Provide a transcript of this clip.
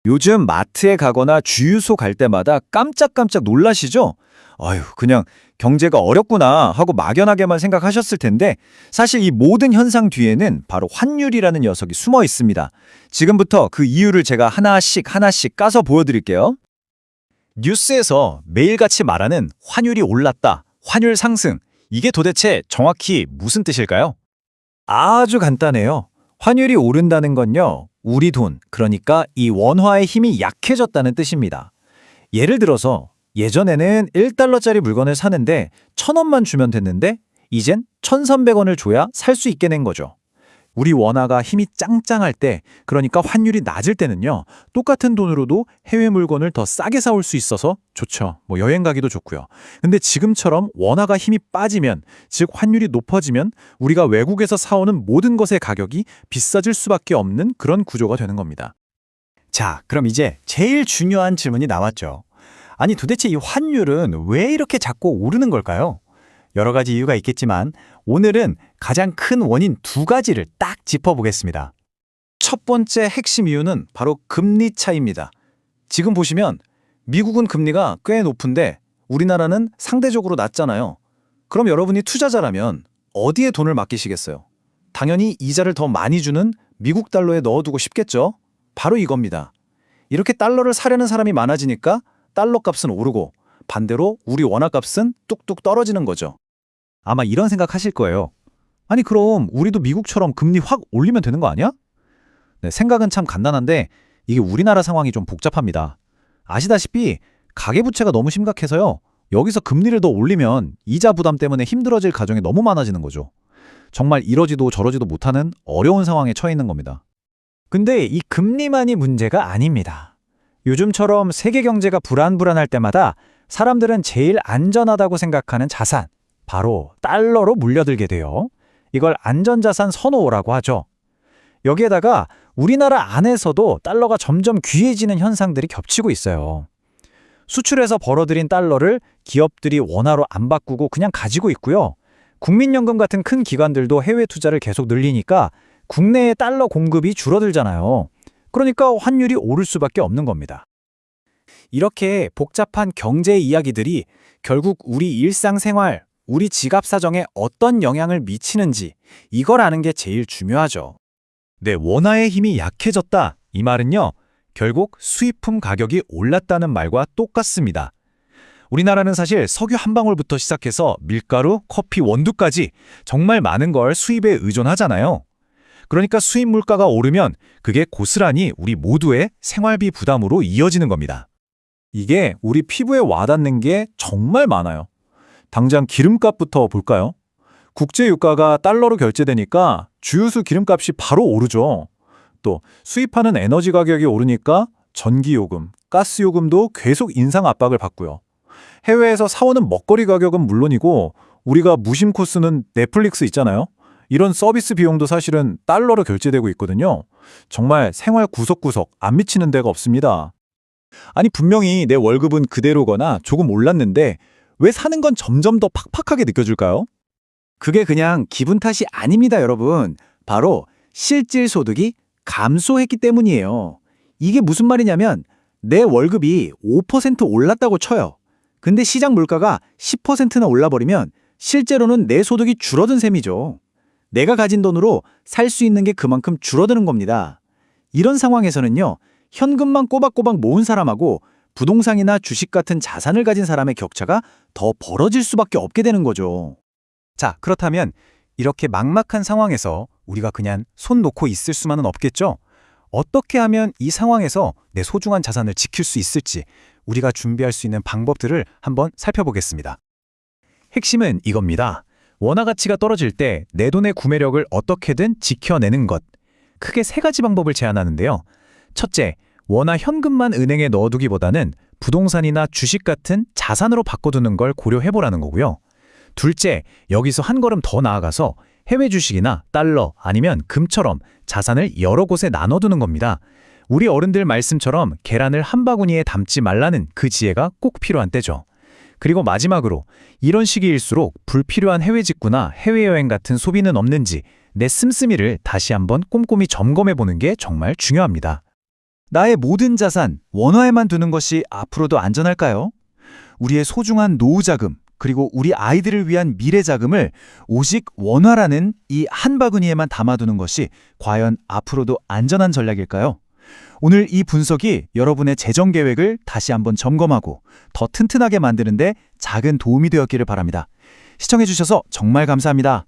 요즘 마트에 가거나 주유소 갈 때마다 깜짝깜짝 놀라시죠? 아유, 그냥 경제가 어렵구나 하고 막연하게만 생각하셨을 텐데 사실 이 모든 현상 뒤에는 바로 환율이라는 녀석이 숨어 있습니다. 지금부터 그 이유를 제가 하나씩 하나씩 까서 보여드릴게요. 뉴스에서 매일같이 말하는 환율이 올랐다, 환율 상승. 이게 도대체 정확히 무슨 뜻일까요? 아주 간단해요. 환율이 오른다는 건요, 우리 돈, 그러니까 이 원화의 힘이 약해졌다는 뜻입니다. 예를 들어서 예전에는 1달러짜리 물건을 사는데 1,000원만 주면 됐는데 이젠 1,300원을 줘야 살 수 있게 된 거죠. 우리 원화가 힘이 짱짱할 때, 그러니까 환율이 낮을 때는요, 똑같은 돈으로도 해외 물건을 더 싸게 사올 수 있어서 좋죠. 여행 가기도 좋고요. 근데 지금처럼 원화가 힘이 빠지면, 즉 환율이 높아지면 우리가 외국에서 사오는 모든 것의 가격이 비싸질 수밖에 없는 그런 구조가 되는 겁니다. 자, 그럼 이제 제일 중요한 질문이 나왔죠. 아니, 도대체 이 환율은 왜 이렇게 자꾸 오르는 걸까요? 여러 가지 이유가 있겠지만 오늘은 가장 큰 원인 두 가지를 딱 짚어보겠습니다. 첫 번째 핵심 이유는 바로 금리 차이입니다. 지금 보시면 미국은 금리가 꽤 높은데 우리나라는 상대적으로 낮잖아요. 그럼 여러분이 투자자라면 어디에 돈을 맡기시겠어요? 당연히 이자를 더 많이 주는 미국 달러에 넣어두고 싶겠죠? 바로 이겁니다. 이렇게 달러를 사려는 사람이 많아지니까 달러 값은 오르고 반대로 우리 원화 값은 뚝뚝 떨어지는 거죠. 아마 이런 생각 하실 거예요. 아니 그럼 우리도 미국처럼 금리 확 올리면 되는 거 아니야? 네, 생각은 참 간단한데 이게 우리나라 상황이 좀 복잡합니다. 아시다시피 가계부채가 너무 심각해서요. 여기서 금리를 더 올리면 이자 부담 때문에 힘들어질 가정이 너무 많아지는 거죠. 정말 이러지도 저러지도 못하는 어려운 상황에 처해 있는 겁니다. 근데 이 금리만이 문제가 아닙니다. 요즘처럼 세계 경제가 불안불안할 때마다 사람들은 제일 안전하다고 생각하는 자산, 바로 달러로 물려들게 돼요. 이걸 안전자산 선호라고 하죠. 여기에다가 우리나라 안에서도 달러가 점점 귀해지는 현상들이 겹치고 있어요. 수출해서 벌어들인 달러를 기업들이 원화로 안 바꾸고 그냥 가지고 있고요. 국민연금 같은 큰 기관들도 해외 투자를 계속 늘리니까 국내의 달러 공급이 줄어들잖아요. 그러니까 환율이 오를 수밖에 없는 겁니다. 이렇게 복잡한 경제 이야기들이 결국 우리 일상생활, 우리 지갑 사정에 어떤 영향을 미치는지 이걸 아는 게 제일 중요하죠. 네, 원화의 힘이 약해졌다. 이 말은요, 결국 수입품 가격이 올랐다는 말과 똑같습니다. 우리나라는 사실 석유 한 방울부터 시작해서 밀가루, 커피, 원두까지 정말 많은 걸 수입에 의존하잖아요. 그러니까 수입 물가가 오르면 그게 고스란히 우리 모두의 생활비 부담으로 이어지는 겁니다. 이게 우리 피부에 와닿는 게 정말 많아요. 당장 기름값부터 볼까요? 국제유가가 달러로 결제되니까 주유소 기름값이 바로 오르죠. 또 수입하는 에너지 가격이 오르니까 전기요금, 가스요금도 계속 인상 압박을 받고요. 해외에서 사오는 먹거리 가격은 물론이고 우리가 무심코 쓰는 넷플릭스 있잖아요. 이런 서비스 비용도 사실은 달러로 결제되고 있거든요. 정말 생활 구석구석 안 미치는 데가 없습니다. 아니 분명히 내 월급은 그대로거나 조금 올랐는데 왜 사는 건 점점 더 팍팍하게 느껴질까요? 그게 그냥 기분 탓이 아닙니다, 여러분. 바로 실질 소득이 감소했기 때문이에요. 이게 무슨 말이냐면 내 월급이 5% 올랐다고 쳐요. 근데 시장 물가가 10%나 올라버리면 실제로는 내 소득이 줄어든 셈이죠. 내가 가진 돈으로 살 수 있는 게 그만큼 줄어드는 겁니다. 이런 상황에서는요, 현금만 꼬박꼬박 모은 사람하고 부동산이나 주식 같은 자산을 가진 사람의 격차가 더 벌어질 수밖에 없게 되는 거죠. 자, 그렇다면 이렇게 막막한 상황에서 우리가 그냥 손 놓고 있을 수만은 없겠죠? 어떻게 하면 이 상황에서 내 소중한 자산을 지킬 수 있을지 우리가 준비할 수 있는 방법들을 한번 살펴보겠습니다. 핵심은 이겁니다. 원화 가치가 떨어질 때 내 돈의 구매력을 어떻게든 지켜내는 것. 크게 세 가지 방법을 제안하는데요. 첫째, 원화 현금만 은행에 넣어두기보다는 부동산이나 주식 같은 자산으로 바꿔두는 걸 고려해보라는 거고요. 둘째, 여기서 한 걸음 더 나아가서 해외 주식이나 달러 아니면 금처럼 자산을 여러 곳에 나눠두는 겁니다. 우리 어른들 말씀처럼 계란을 한 바구니에 담지 말라는 그 지혜가 꼭 필요한 때죠. 그리고 마지막으로 이런 시기일수록 불필요한 해외 직구나 해외여행 같은 소비는 없는지 내 씀씀이를 다시 한번 꼼꼼히 점검해보는 게 정말 중요합니다. 나의 모든 자산 원화에만 두는 것이 앞으로도 안전할까요? 우리의 소중한 노후 자금, 그리고 우리 아이들을 위한 미래 자금을 오직 원화라는 이 한 바구니에만 담아두는 것이 과연 앞으로도 안전한 전략일까요? 오늘 이 분석이 여러분의 재정 계획을 다시 한번 점검하고 더 튼튼하게 만드는데 작은 도움이 되었기를 바랍니다. 시청해주셔서 정말 감사합니다.